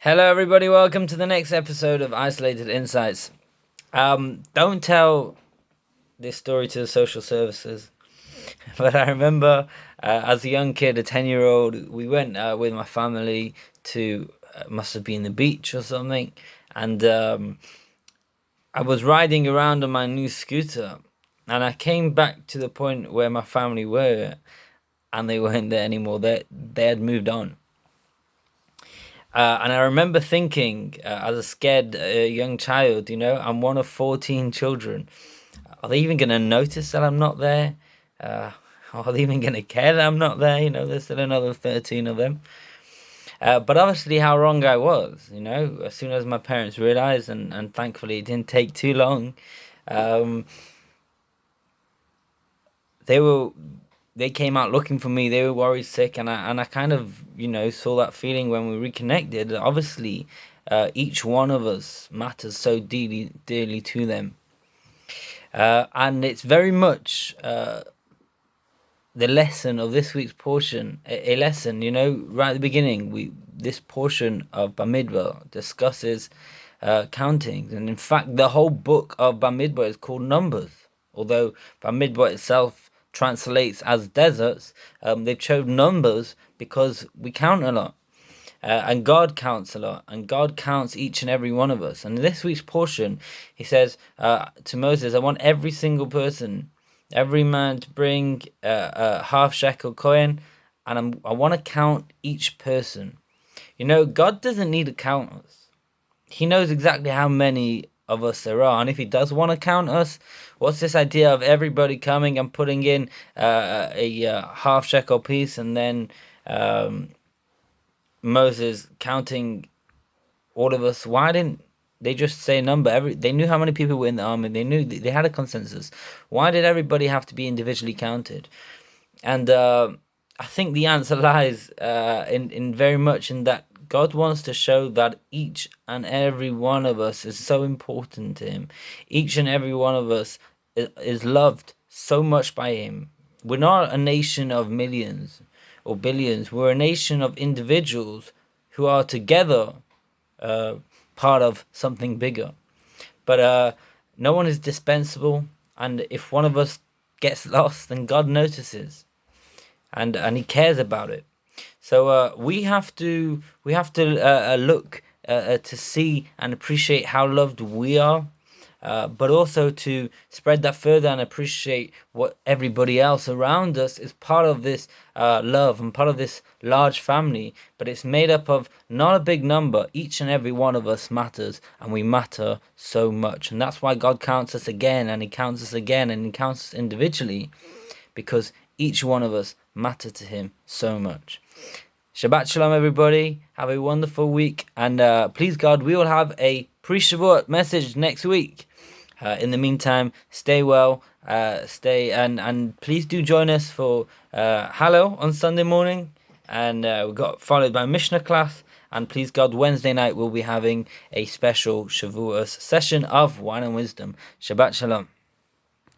Hello, everybody. Welcome to the next episode of Isolated Insights. Don't tell this story to the social services, but I remember as a young kid, a 10-year-old, we went with my family to, must have been the beach or something, and I was riding around on my new scooter, and I came back to the point where my family were, and they weren't there anymore. They had moved on. And I remember thinking, as a scared young child, I'm one of 14 children. Are they even going to notice that I'm not there? Are they even going to care that I'm not there? There's still another 13 of them. But obviously, how wrong I was, as soon as my parents realized, and thankfully it didn't take too long, they came out looking for me. They were worried sick, and I kind of saw that feeling when we reconnected. Obviously, each one of us matters so dearly to them, and it's very much the lesson of this week's portion. A lesson, right at the beginning. This portion of Bamidbar discusses counting, and in fact, the whole book of Bamidbar is called Numbers. Although Bamidbar itself translates as deserts, they've chosen Numbers because we count a lot, and God counts a lot, and God counts each and every one of us. And in this week's portion, he says to Moses, I want every single person, every man to bring a half shekel coin, and I want to count each person. God doesn't need to count us. He knows exactly how many of us there are, and if he does want to count us, what's this idea of everybody coming and putting in a half shekel piece, and then Moses counting all of us? Why didn't they just say a number? They knew how many people were in the army. They knew they had a consensus. Why did everybody have to be individually counted? And I think the answer lies in very much in that God wants to show that each and every one of us is so important to him. Each and every one of us is loved so much by him. We're not a nation of millions or billions. We're a nation of individuals who are together part of something bigger. But no one is dispensable, and if one of us gets lost, then God notices, and he cares about it. So we have to look to see and appreciate how loved we are, but also to spread that further and appreciate what everybody else around us is part of this love and part of this large family. But it's made up of not a big number. Each and every one of us matters, and we matter so much. And that's why God counts us again, and he counts us again, and he counts us individually, because each one of us matter to him so much. Shabbat Shalom, everybody. Have a wonderful week. And please, God, we will have a pre-Shavuot message next week. In the meantime, stay well, and please do join us for Hallel on Sunday morning. And we got followed by Mishnah class. And please, God, Wednesday night we'll be having a special Shavuot session of Wine and Wisdom. Shabbat Shalom.